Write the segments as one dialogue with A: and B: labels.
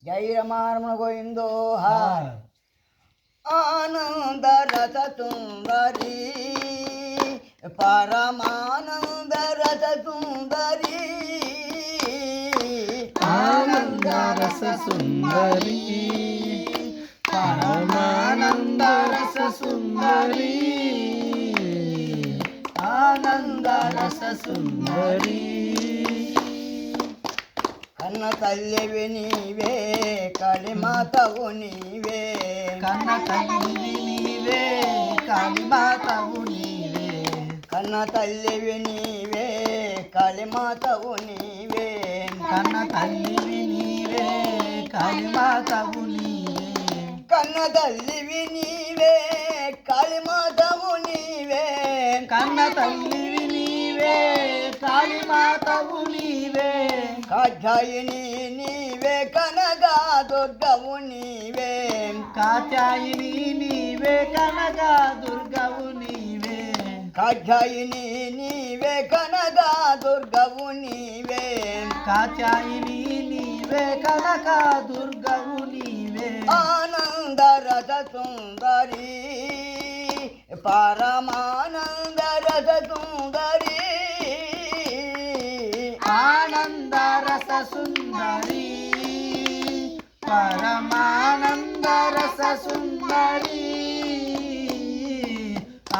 A: జై రమారమణ గోవిందో హాయ్ ఆనంద రస సుందరి పరమానంద రస సుందరి
B: ఆనంద రస సుందరి పరమానంద రస సుందరి ఆనంద రస సుందరి
A: కన్న తల్లివి నీవే కలిమాతవు నీవే
B: కన్న తల్లివి నీవే కాళీమాతవు నీవే
A: కన్న తల్లివి నీవే కలిమాతవు నీవే
B: కన్న తల్లివి నీవే కాళీమాతవు నీవే
A: కన్న తల్లివి నీవే కలిమాతవు నీవే
B: కన్న తల్లివి నీవే కాళీమాతవు నీవే
A: కాధ్యాయిని నీవే కనగా దుర్గవు నీవే
B: కాత్యాయిని నీవే కనగా దుర్గవు నీవే
A: కాధ్యాయిని నీవే కనగా దుర్గవు నీవే
B: కాత్యాయిని నీవే కనగా దుర్గవు నీవే
A: ఆనంద రస సుందరి పరమానంద రస సుందరి
B: ఆనంద రస సుందరి పరమానంద రస సుందరి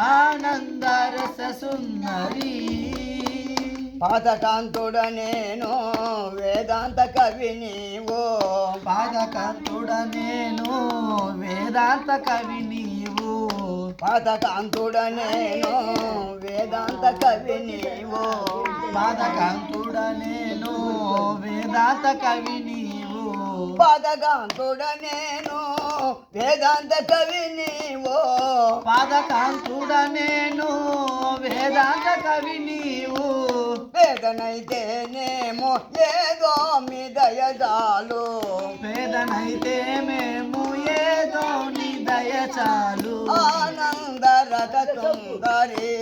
B: ఆనంద రస సుందరి
A: పాదకాంతుడ నేను వేదాంత కవి నీవు
B: పాదకాంతుడ నేను వేదాంత కవి నీవు
A: పాదకాంతుడ నేను వేదాంత కవి నీవు
B: పాదకాంతుడ నేను వేదాంత కవి నీవు
A: పాదకాంతుడ నేను వేదాంత కవి నీవు
B: పాదకాంతుడ నేను వేదాంత కవి నీవు
A: వేదనైతేనేమో ఏదో మీ దయజాలు
B: వేదనైతే మేము ఏదో నీ దయ చాలు
A: ఆనంద రస సుందరి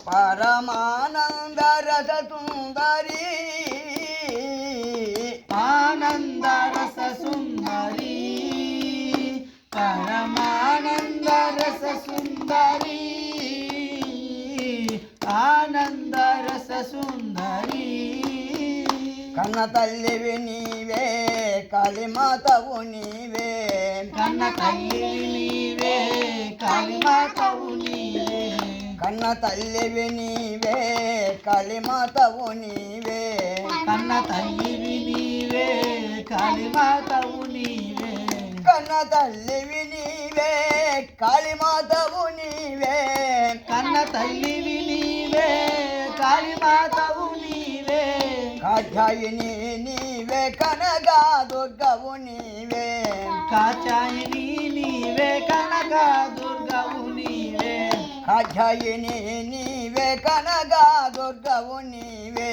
A: పరమానంద రస సుందరి
B: ఆనంద రస సుందరి పరమానంద రస సుందరి ఆనంద రస సుందరి
A: కన్న తల్లివి నీవే కాళీమాతవు నీవే
B: కన్న తల్లివి నీవే కాళీమాతవు నీవే
A: కన్న తల్లివి నీవే కాళీమాతవు నీవే
B: కన్న తల్లివి నీవే కాళీమాతవు నీవే
A: కన్న తల్లివి నీవే కాళీమాతవు నీవే
B: కన్న తల్లివి నీవే కాళీమాతవు నీవే
A: కాధ్యాయిని నీవే కనగా దుర్గవు నీవే
B: కాచాయిని నీవే కనగా దుర్గవు నీవే
A: కాధ్యాయిని నీవే కనగా దుర్గవు నీవే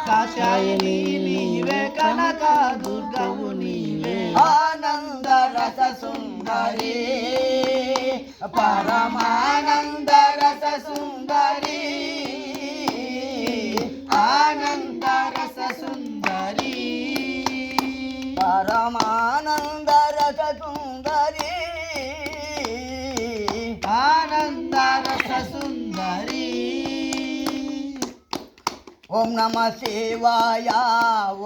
B: కాచాయిని నీవే కనగా దుర్గవు నీవే
A: ఆనంద రస సుందరి పరమానంద రస సుందరి
B: ఆనంద రస సుందరి
A: పరమానంద రస సుందరి
B: ఆనంద రస సుందరి
A: ఓం నమ శివాయ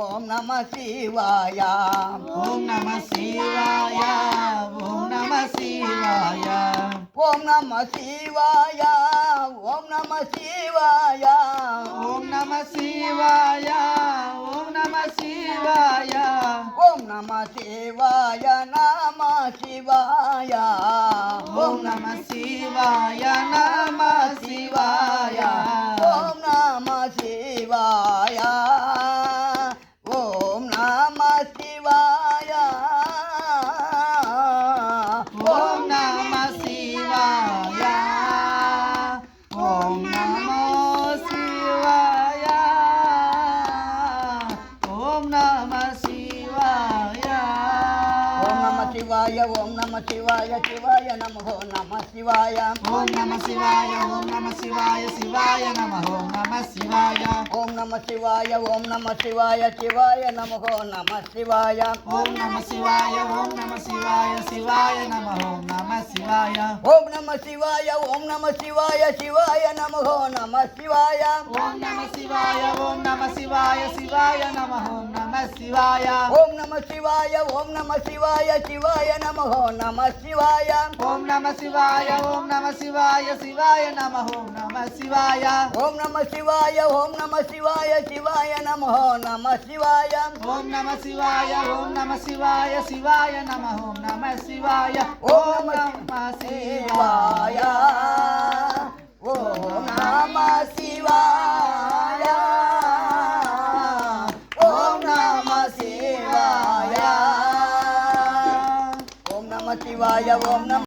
A: ఓం నమ శివాయ
B: ఓం నమ శివాయ ఓం నమ శివాయ
A: ఓం నమ శివాయ ఓం నమ శివాయ
B: ఓం నమ శివాయ ఓం నమ శివాయ
A: ఓం నమ శివాయ నమ శివాయ
B: ఓం నమ శివాయ నమ శివాయ
A: ఓం నమ శివాయ ఓం నమ శివాయ
B: ఓం నమ శివాయ ఓం నమో శివాయ ఓం నమ శివాయ
A: ఓం నమ శివాయ ఓం నమ శివాయ శివాయ నమః నమ శివాయ
B: ఓం నమ శివాయ ఓం నమ శివాయ శివాయ నమః నమ శివాయ
A: ఓం నమ శివాయ ఓం నమ శివాయ శివాయ నమః నమ శివాయ
B: ఓం నమ శివాయ ఓం నమ శివాయ శివాయ నమః నమ శివాయ
A: ఓం నమ శివాయ ఓం నమ శివాయ శివాయ నమః నమ శివాయ
B: ఓం నమ శివాయ ఓం నమ శివాయ శివాయ నమః నమ శివాయ
A: ఓం నమ శివాయ ఓం నమ శివాయ శివాయ నమః నమ శివాయ
B: ఓం నమ శివాయ ఓం నమ శివాయ శివాయ నమః నమ శివాయ
A: ఓం నమ శివాయ ఓం నమ శివాయ శివాయ నమః నమ శివాయ
B: ఓం నమ శివాయ ఓం నమ శివాయ శివాయ నమః నమ శివాయ
A: ఓం నమ శివాయ ఓం నమ శివాయ ఓం నమ శివాయ ఓం నమ శివాయ ఓం నమ